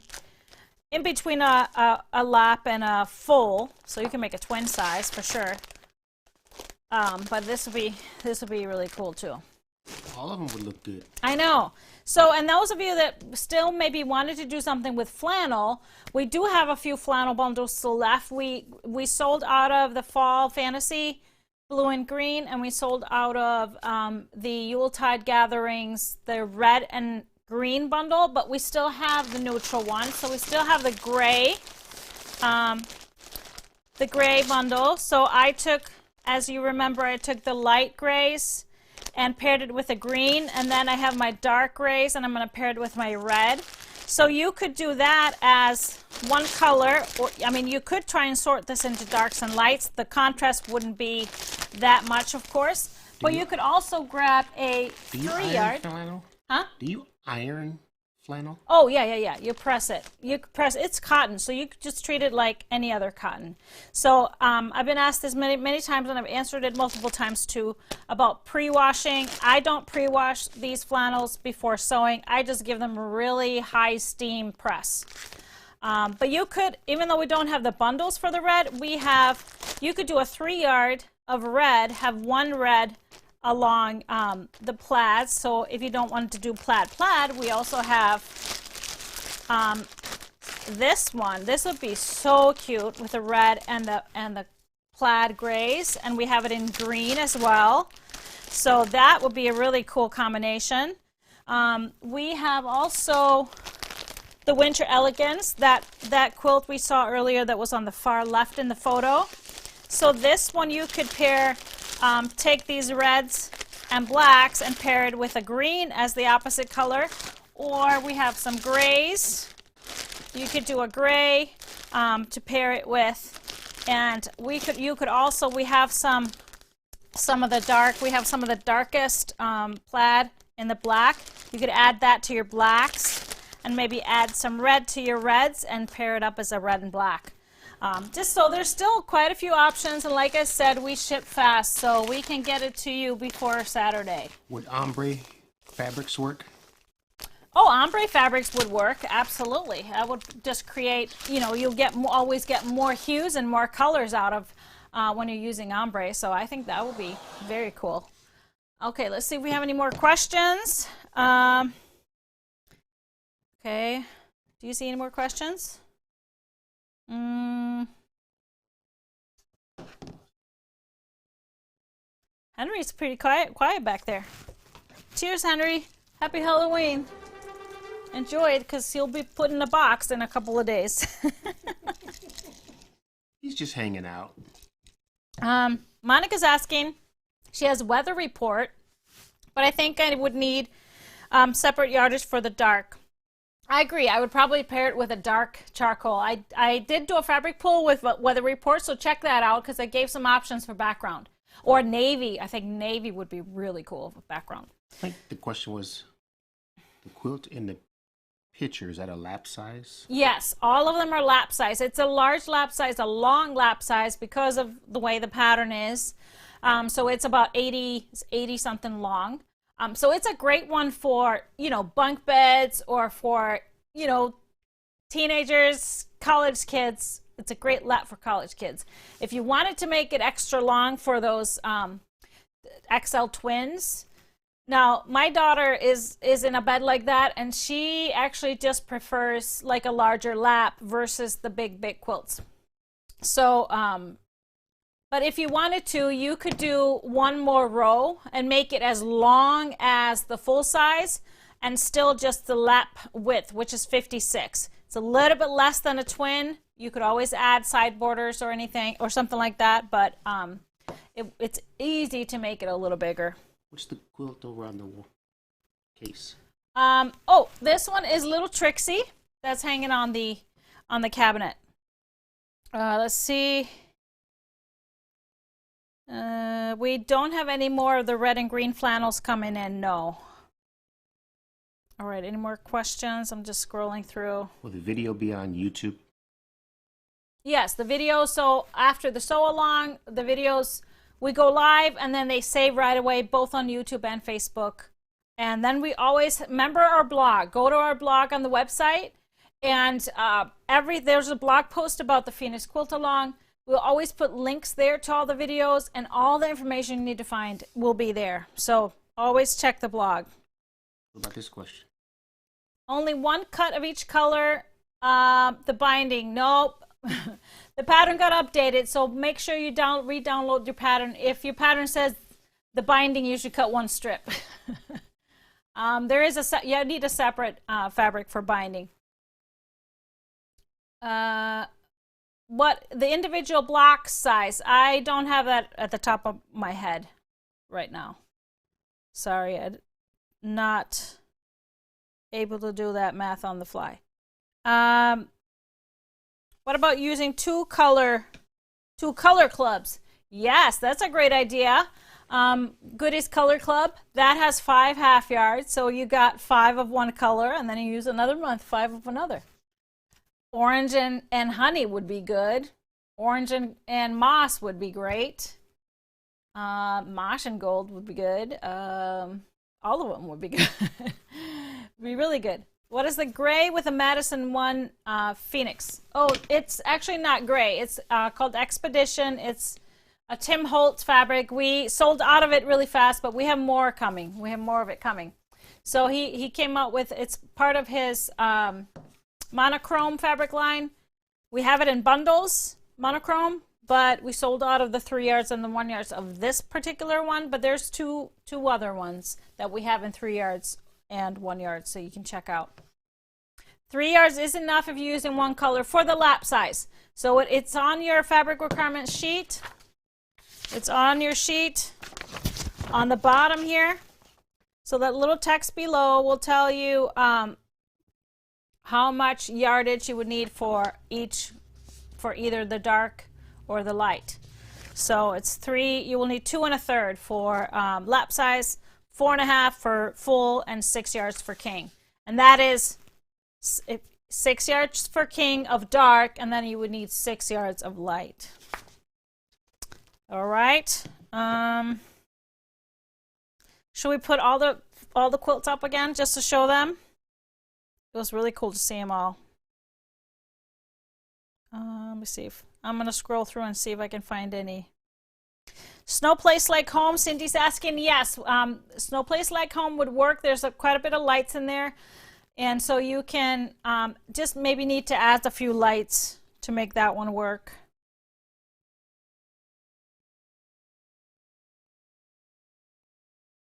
a lap and a full. So you can make a twin size for sure. But this would be really cool too. All of them would look good. I know. So, and those of you that still maybe wanted to do something with flannel, we do have a few flannel bundles still left. We sold out of the Fall Fantasy blue and green, and we sold out of the Yuletide Gatherings, the red and green bundle, but we still have the neutral one. So we still have the gray bundle. So I took, as you remember, I took the light grays and paired it with a green, and then I have my dark grays and I'm going to pair it with my red. So you could do that as one color, or I mean you could try and sort this into darks and lights. The contrast wouldn't be that much, of course, but you could also grab a 3-yard. Huh? Do you iron flannel? Oh yeah. You press it. It's cotton, so you just treat it like any other cotton. So I've been asked this many times, and I've answered it multiple times too about pre-washing. I don't pre-wash these flannels before sewing. I just give them a really high steam press. But you could, even though we don't have the bundles for the red, you could do a 3-yard of red, have one red along the plaid. So if you don't want to do plaid, we also have this one. This would be so cute with the red and the plaid grays, and we have it in green as well. So that would be a really cool combination. We have also the Winter Elegance, that quilt we saw earlier that was on the far left in the photo. So this one you could pair, take these reds and blacks and pair it with a green as the opposite color. Or we have some grays. You could do a gray to pair it with. And we have some of the dark, we have some of the darkest plaid in the black. You could add that to your blacks and maybe add some red to your reds and pair it up as a red and black. Just so there's still quite a few options, and like I said, we ship fast, so we can get it to you before Saturday. Would ombre fabrics work? Oh, ombre fabrics would work, absolutely. That would just create, you'll always get more hues and more colors out of when you're using ombre, so I think that would be very cool. Okay, let's see if we have any more questions. Okay, do you see any more questions? Henry's pretty quiet back there. Cheers, Henry. Happy Halloween. Enjoy it, because he'll be put in a box in a couple of days. He's just hanging out. Monica's asking, she has weather report, but I think I would need separate yardage for the dark. I agree. I would probably pair it with a dark charcoal. I did do a fabric pool with weather report, so check that out, because I gave some options for background. Or navy. I think navy would be really cool for background. I think the question was, the quilt in the picture, is that a lap size? Yes, all of them are lap size. It's a large lap size, a long lap size, because of the way the pattern is. So it's about 80 something long. So it's a great one for, bunk beds, or for, teenagers, college kids. It's a great lap for college kids. If you wanted to make it extra long for those XL twins. Now, my daughter is in a bed like that, and she actually just prefers like a larger lap versus the big quilts. So, but if you wanted to, you could do one more row and make it as long as the full size and still just the lap width, which is 56. It's a little bit less than a twin. You could always add side borders or anything or something like that, but it's easy to make it a little bigger. What's the quilt over on the case? Oh, this one is Little Trixie. That's hanging on the cabinet. Let's see. We don't have any more of the red and green flannels coming in, no. All right, any more questions? I'm just scrolling through. Will the video be on YouTube? Yes, the video. So after the sew along, the videos, we go live and then they save right away, both on YouTube and Facebook. And then we always remember our blog. Go to our blog on the website, and there's a blog post about the Phoenix quilt along. We'll always put links there to all the videos, and all the information you need to find will be there. So always check the blog. What about this question? Only one cut of each color. The binding, nope. The pattern got updated, so make sure you re-download your pattern. If your pattern says the binding, you should cut one strip. You need a separate fabric for binding. What the individual block size? I don't have that at the top of my head right now. Sorry, I'm not able to do that math on the fly. What about using two color clubs? Yes, that's a great idea. Goodies Color Club, that has 5 half yards, so you got 5 of one color, and then you use another month 5 of another. Orange and honey would be good. Orange and moss would be great. Moss and gold would be good. All of them would be good. Be really good. What is the gray with a Madison 1 Phoenix? Oh, it's actually not gray. It's called Expedition. It's a Tim Holtz fabric. We sold out of it really fast, but we have more coming. We have more of it coming. So he came out with, it's part of his monochrome fabric line. We have it in bundles, monochrome, but we sold out of the 3 yards and the 1 yards of this particular one, but there's two other ones that we have in 3 yards and 1 yard, so you can check out. 3 yards is enough if you're using one color for the lap size. So it's on your fabric requirement sheet. It's on your sheet on the bottom here. So that little text below will tell you how much yardage you would need for either the dark or the light. So it's 3, you will need 2 1/3 for lap size, 4 1/2 for full, and 6 yards for king. And that is 6 yards for king of dark, and then you would need 6 yards of light. All right. Should we put all the quilts up again just to show them? It was really cool to see them all. Let me see if I'm gonna scroll through and see if I can find any. Snow Place Like Home, Cindy's asking. Yes, Snow Place Like Home would work. There's quite a bit of lights in there, and so you can just maybe need to add a few lights to make that one work.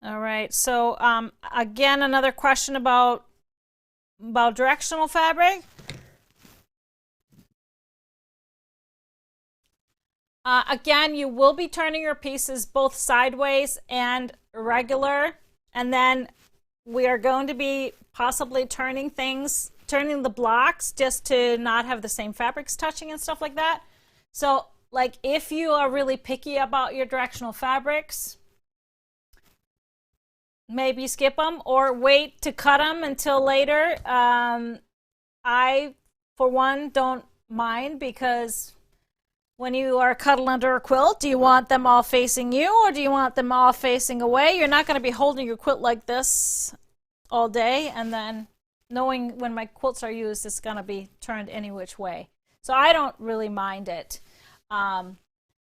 All right, so again, another question about directional fabric. Again, you will be turning your pieces both sideways and regular, and then we are going to be possibly turning the blocks just to not have the same fabrics touching and stuff like that. So, like, if you are really picky about your directional fabrics, maybe skip them or wait to cut them until later. I, for one, don't mind, because when you are cuddled under a quilt, do you want them all facing you or do you want them all facing away? You're not going to be holding your quilt like this all day, and then knowing when my quilts are used, it's going to be turned any which way. So I don't really mind it.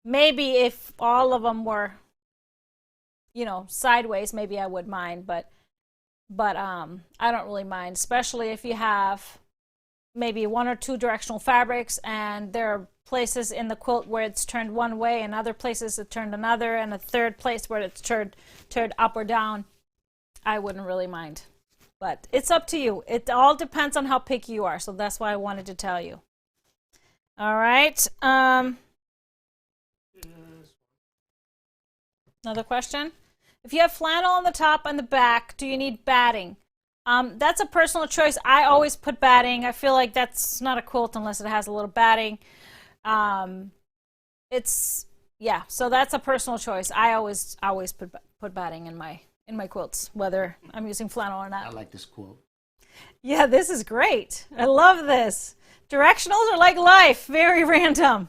Maybe if all of them were, you know, sideways, maybe I would mind, but I don't really mind, especially if you have maybe 1 or 2 directional fabrics and there are places in the quilt where it's turned one way and other places it's turned another, and a third place where it's turned up or down. I wouldn't really mind, but it's up to you. It all depends on how picky you are, so that's why I wanted to tell you. All right. Another question. If you have flannel on the top and the back, do you need batting? That's a personal choice. I always put batting. I feel like that's not a quilt unless it has a little batting. So that's a personal choice. I always put batting in my quilts, whether I'm using flannel or not. I like this quilt. Yeah, this is great. I love this. Directionals are like life, very random.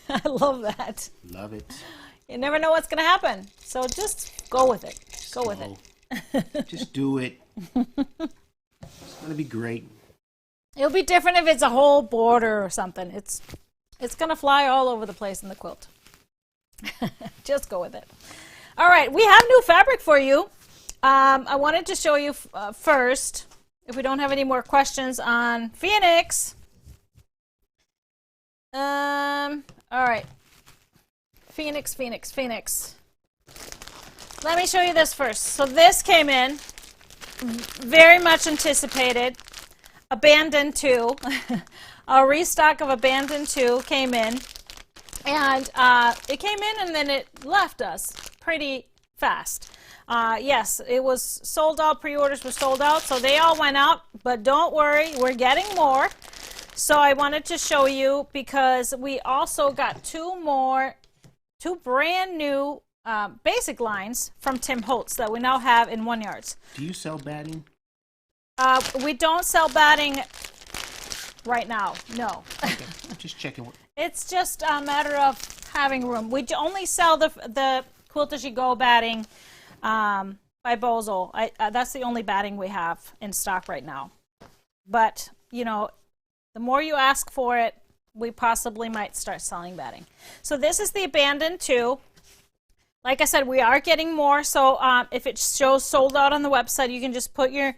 I love that. Love it. You never know what's going to happen. So just go with it. Go with it. Just do it. It's going to be great. It'll be different if it's a whole border or something. It's going to fly all over the place in the quilt. Just go with it. All right, we have new fabric for you. I wanted to show you first, if we don't have any more questions on Phoenix. All right. Phoenix. Let me show you this first. So this came in, very much anticipated. Abandon 2. A restock of Abandon 2 came in. And it came in and then it left us pretty fast. Yes, it was sold out. Pre-orders were sold out, so they all went out. But don't worry, we're getting more. So I wanted to show you because we also got two brand new basic lines from Tim Holtz that we now have in 1 yards. Do you sell batting? We don't sell batting right now, no. Okay, just checking. It's just a matter of having room. We only sell the Quilt As You Go batting by Bozo. That's the only batting we have in stock right now. But, you know, the more you ask for it, we possibly might start selling batting. So this is the Abandoned 2. Like I said, we are getting more. So if it shows sold out on the website, you can just put your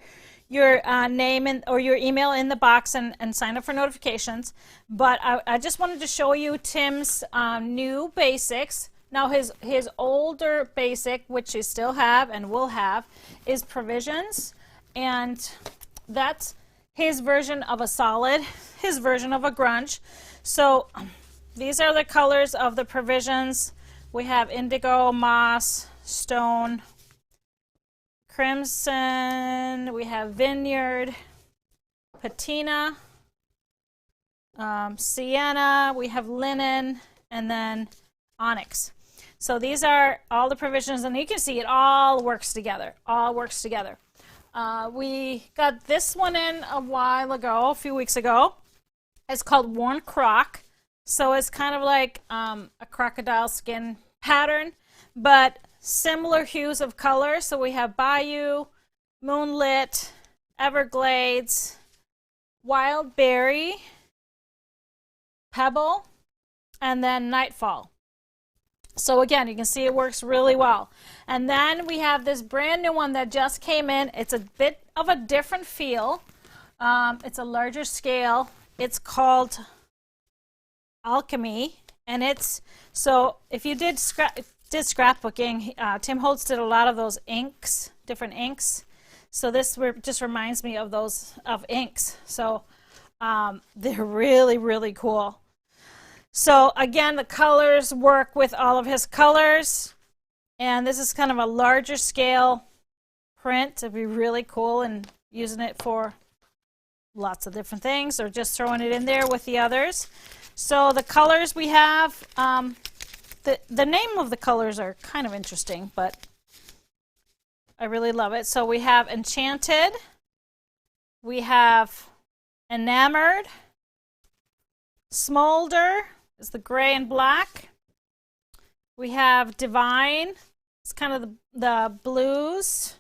name or your email in the box and sign up for notifications. But I just wanted to show you Tim's new basics. Now his older basic, which he still have and will have, is Provisions. And that's his version of a solid, his version of a grunge. So these are the colors of the Provisions. We have indigo, moss, stone, crimson, we have vineyard, patina, sienna, we have linen, and then onyx. So these are all the Provisions, and you can see it all works together. We got this one in a few weeks ago. It's called Worn Croc. So it's kind of like a crocodile skin pattern, but similar hues of color. So we have Bayou, Moonlit, Everglades, Wild Berry, Pebble, and then Nightfall. So again, you can see it works really well. And then we have this brand new one that just came in. It's a bit of a different feel. It's a larger scale. It's called Alchemy, and it's so if you did scrapbooking, Tim Holtz did a lot of those inks, different inks. So this just reminds me of those inks. So they're really, really cool. So again, the colors work with all of his colors, and this is kind of a larger scale print. It'd be really cool, and using it for lots of different things, or just throwing it in there with the others. So the colors we have, the name of the colors are kind of interesting, but I really love it. So we have Enchanted, we have Enamored, Smolder is the gray and black, we have Divine, it's kind of the blues,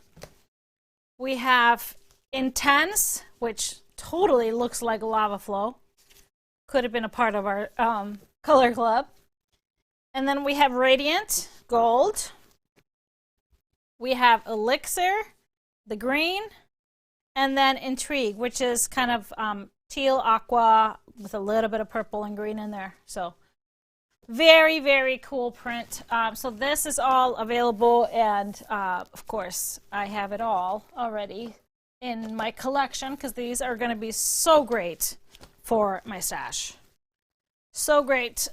we have Intense, which totally looks like Lava Flow. Could have been a part of our color club. And then we have Radiant, gold. We have Elixir, the green. And then Intrigue, which is kind of teal aqua with a little bit of purple and green in there. So very, very cool print. So this is all available, and of course I have it all already in my collection because these are going to be so great for my stash. So great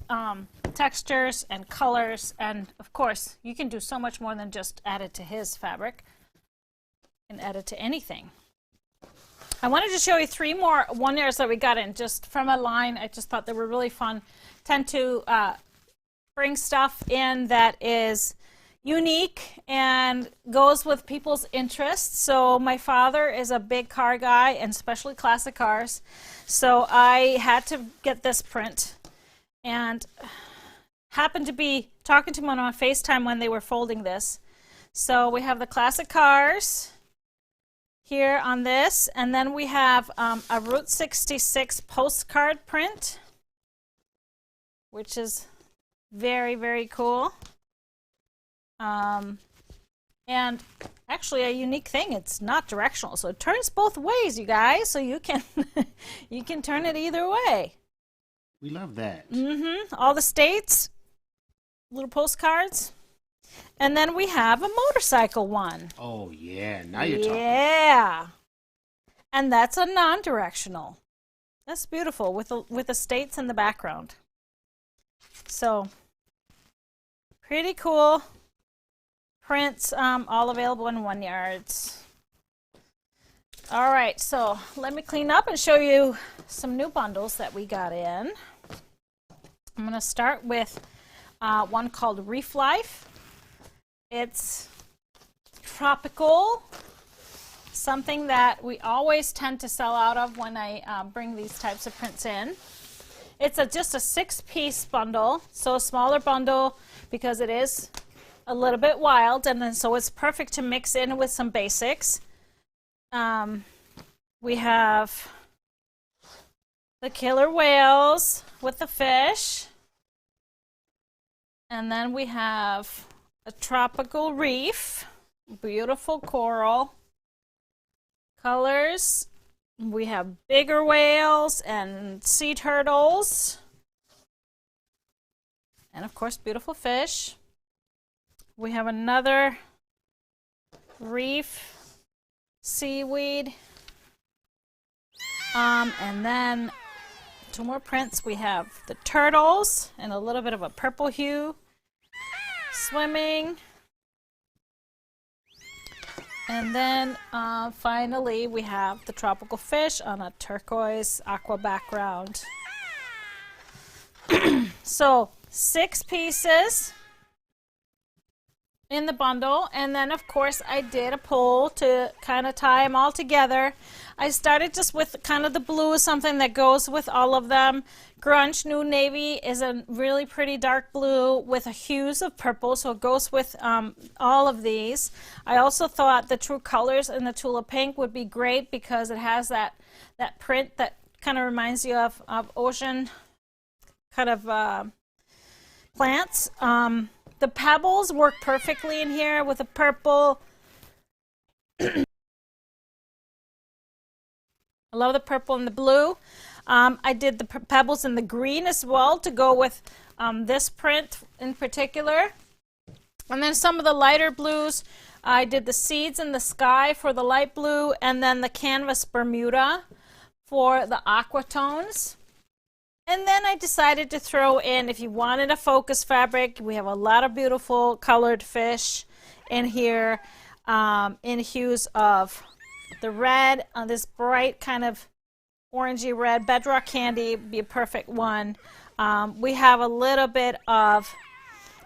textures and colors, and of course you can do so much more than just add it to his fabric. You can add it to anything. I wanted to show you 3 more 1 yards that we got in just from a line. I just thought they were really fun. Tend to bring stuff in that is, unique and goes with people's interests. So my father is a big car guy, and especially classic cars. So I had to get this print, and happened to be talking to him on FaceTime when they were folding this. So we have the classic cars here on this, and then we have a Route 66 postcard print, which is very, very cool. And actually a unique thing, it's not directional, so it turns both ways, you guys, so you can you can turn it either way. We love that. All the states, little postcards. And then we have a motorcycle one. Oh yeah, now you're talking. Yeah. And that's a non-directional. That's beautiful with the states in the background. So pretty cool prints, all available in 1 yards. All right, so let me clean up and show you some new bundles that we got in. I'm going to start with one called Reef Life. It's tropical, something that we always tend to sell out of when I bring these types of prints in. It's just a 6-piece bundle, so a smaller bundle because it is a little bit wild, and then so it's perfect to mix in with some basics. We have the killer whales with the fish, and then we have a tropical reef, beautiful coral colors. We have bigger whales and sea turtles, and of course beautiful fish. We have another reef seaweed, and then 2 more prints. We have the turtles in a little bit of a purple hue swimming, and then finally we have the tropical fish on a turquoise aqua background. So 6 pieces in the bundle, and then of course I did a poll to kind of tie them all together. I started just with kind of the blue, something that goes with all of them. Grunge New Navy is a really pretty dark blue with a hues of purple, so it goes with all of these. I also thought the True Colors in the Tulip Pink would be great because it has that print that kind of reminds you of ocean kind of plants. The pebbles work perfectly in here with the purple. I love the purple and the blue. I did the pebbles in the green as well to go with this print in particular. And then some of the lighter blues, I did the seeds in the sky for the light blue, and then the canvas Bermuda for the aqua tones. And then I decided to throw in, if you wanted a focus fabric, we have a lot of beautiful colored fish in here in hues of the red, this bright kind of orangey red. Bedrock Candy would be a perfect one. We have a little bit of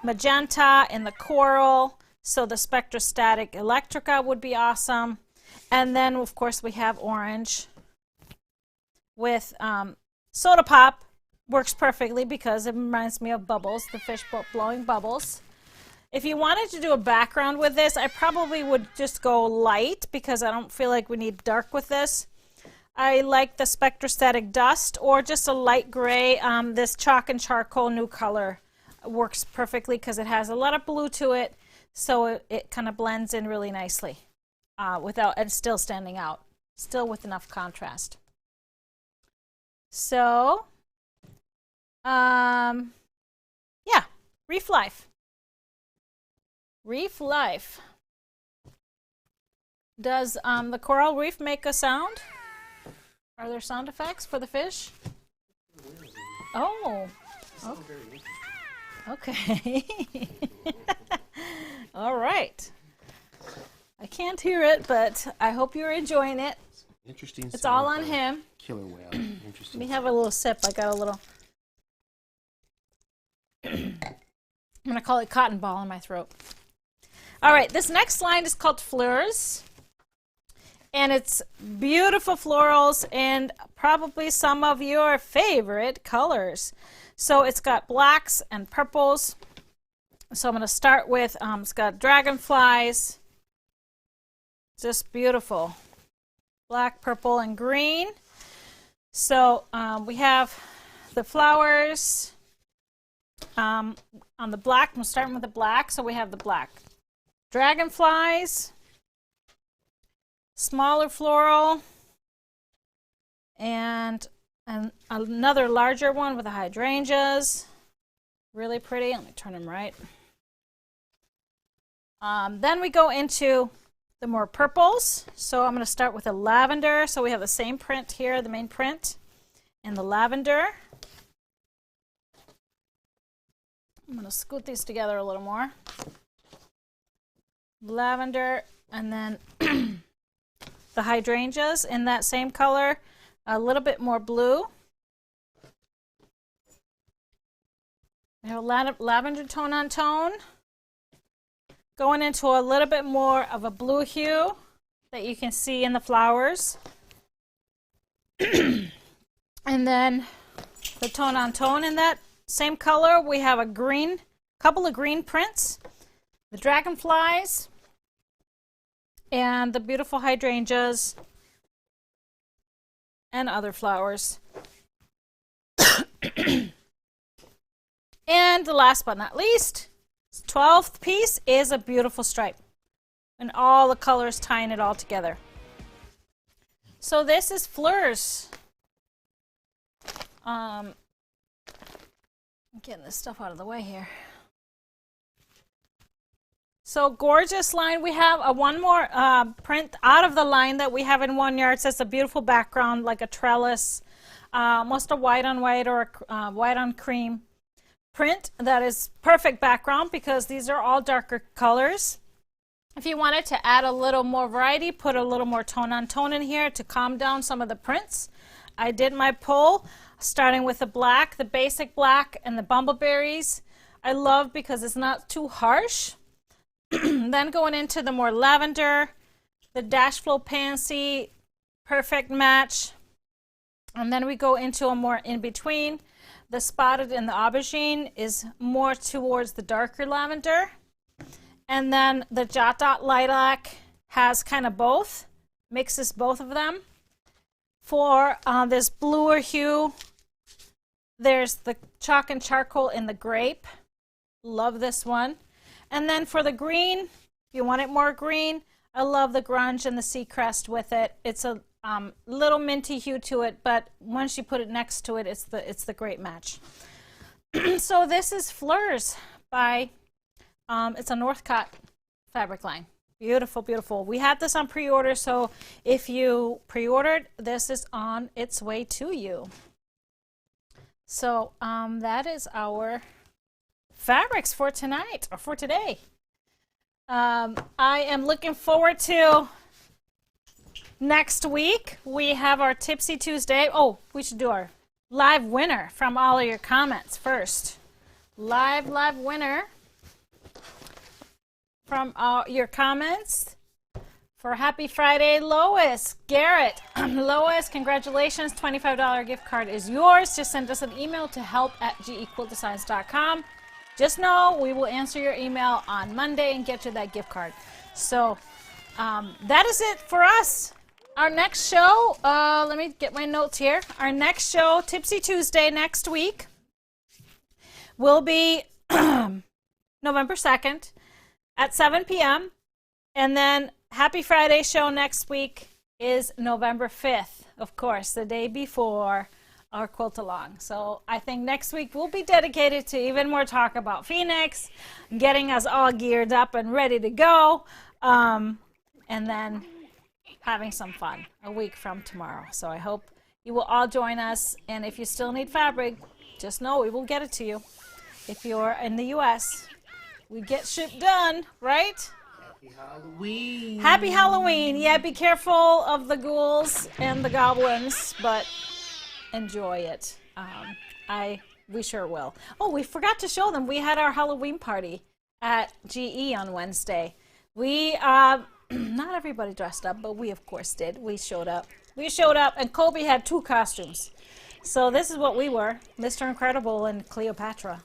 magenta in the coral, so the Spectrostatic Electrica would be awesome. And then, of course, we have orange with Soda Pop. Works perfectly because it reminds me of bubbles, the fish blowing bubbles. If you wanted to do a background with this, I probably would just go light because I don't feel like we need dark with this. I like the Spectrostatic Dust or just a light gray. This Chalk and Charcoal New Color works perfectly because it has a lot of blue to it, so it kind of blends in really nicely without and still standing out, still with enough contrast. So yeah, Reef Life. Reef Life. Does the coral reef make a sound? Are there sound effects for the fish? Oh. Okay. All right. I can't hear it, but I hope you're enjoying it. Interesting. It's all on him. Killer whale. Interesting. Let me have a little sip. I got a little. I'm going to call it cotton ball in my throat. All right, this next line is called Fleurs. And it's beautiful florals and probably some of your favorite colors. So it's got blacks and purples. So I'm going to start with, it's got dragonflies. Just beautiful. Black, purple, and green. So we have the flowers on the black. I'm starting with the black. So we have the black dragonflies, smaller floral, and another larger one with the hydrangeas. Really pretty. Let me turn them right. Then we go into the more purples. So I'm going to start with a lavender. So we have the same print here, the main print, and the lavender. I'm going to scoot these together a little more. Lavender, and then the hydrangeas in that same color, a little bit more blue. We have lavender tone on tone. Going into a little bit more of a blue hue that you can see in the flowers. And then the tone on tone in that same color, we have a green, couple of green prints, the dragonflies, and the beautiful hydrangeas and other flowers. And the last but not least, 12th piece is a beautiful stripe. And all the colors tying it all together. So this is Fleurs. I'm getting this stuff out of the way here. So gorgeous line. We have a one more print out of the line that we have in 1 yard. It says a beautiful background like a trellis, almost a white on white or a white on cream print. That is perfect background because these are all darker colors. If you wanted to add a little more variety, put a little more tone on tone in here to calm down some of the prints. I did my pull starting with the black, the basic black, and the bumbleberries. I love because it's not too harsh. Then going into the more lavender, the dash flow pansy, perfect match. And then we go into a more in between. The spotted and the aubergine is more towards the darker lavender. And then the Jot Dot lilac has kind of both, mixes both of them. For this bluer hue, there's the chalk and charcoal in the grape. Love this one. And then for the green, if you want it more green, I love the grunge and the sea crest with it. It's a little minty hue to it, but once you put it next to it, it's the great match. So this is Fleurs by, it's a Northcott fabric line. Beautiful, beautiful. We had this on pre-order, so if you pre-ordered, this is on its way to you. So that is our fabrics for tonight, or for today. I am looking forward to next week. We have our Tipsy Tuesday. Oh, we should do our live winner from all of your comments first. Live winner from all your comments. For Happy Friday, Lois, Garrett. Lois, congratulations. $25 gift card is yours. Just send us an email to help@gequiltdesigns.com. Just know we will answer your email on Monday and get you that gift card. So that is it for us. Our next show, let me get my notes here. Our next show, Tipsy Tuesday next week, will be November 2nd at 7 p.m. And then Happy Friday show next week is November 5th, of course, the day before our quilt along. So I think next week will be dedicated to even more talk about Phoenix, getting us all geared up and ready to go, and then having some fun a week from tomorrow. So I hope you will all join us, and if you still need fabric, just know we will get it to you. If you're in the US, we get shipped done, right? Happy Halloween. Happy Halloween. Yeah, be careful of the ghouls and the goblins, but enjoy it. We sure will. Oh, we forgot to show them. We had our Halloween party at GE on Wednesday. We, not everybody dressed up, but we of course did. We showed up. And Kobe had 2 costumes. So this is what we were, Mr. Incredible and Cleopatra.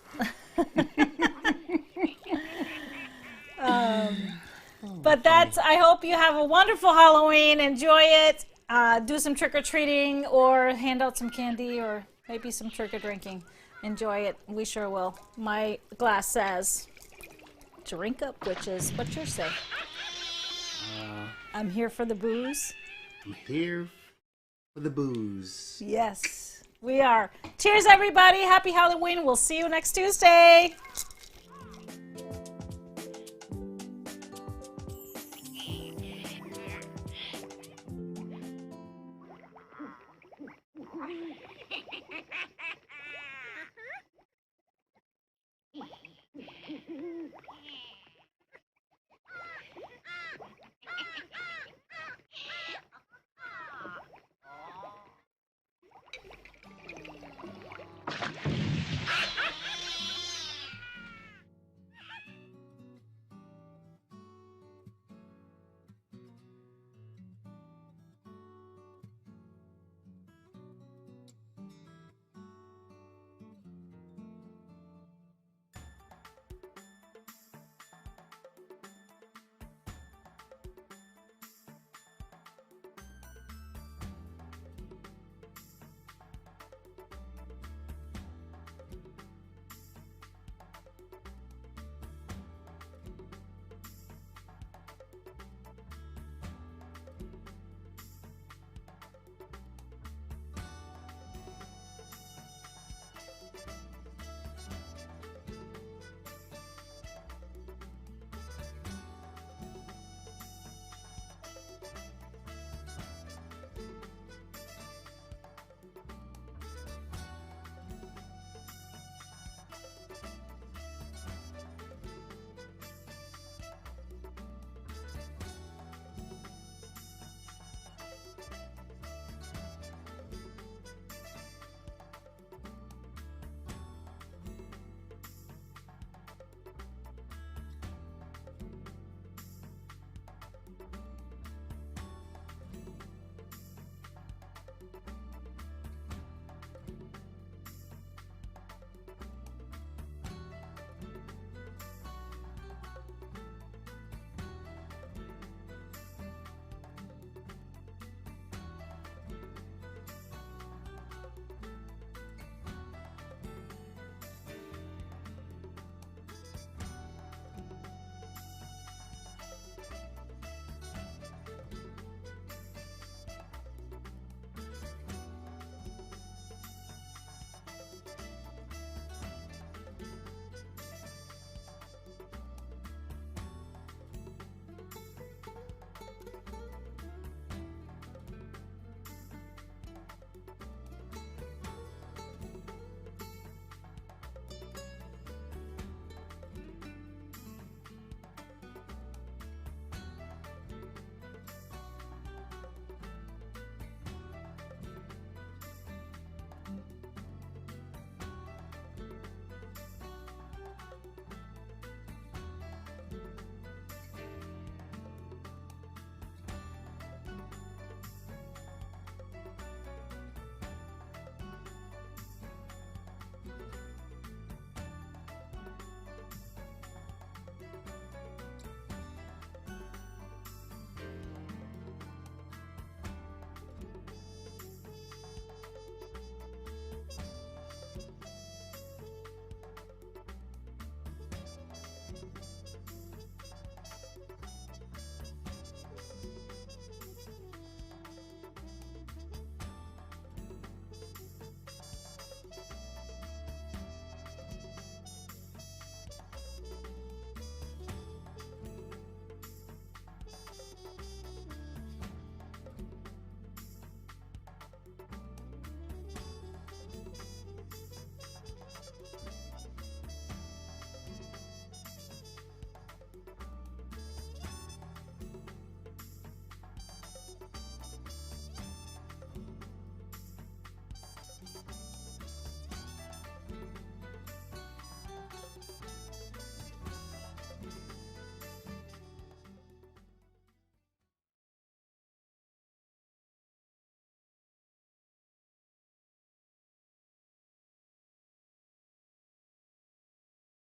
But that's, I hope you have a wonderful Halloween. Enjoy it. Do some trick-or-treating or hand out some candy or maybe some trick-or-drinking. Enjoy it. We sure will. My glass says, drink up, witches. What's yours say? I'm here for the booze. I'm here for the booze. Yes, we are. Cheers, everybody. Happy Halloween. We'll see you next Tuesday.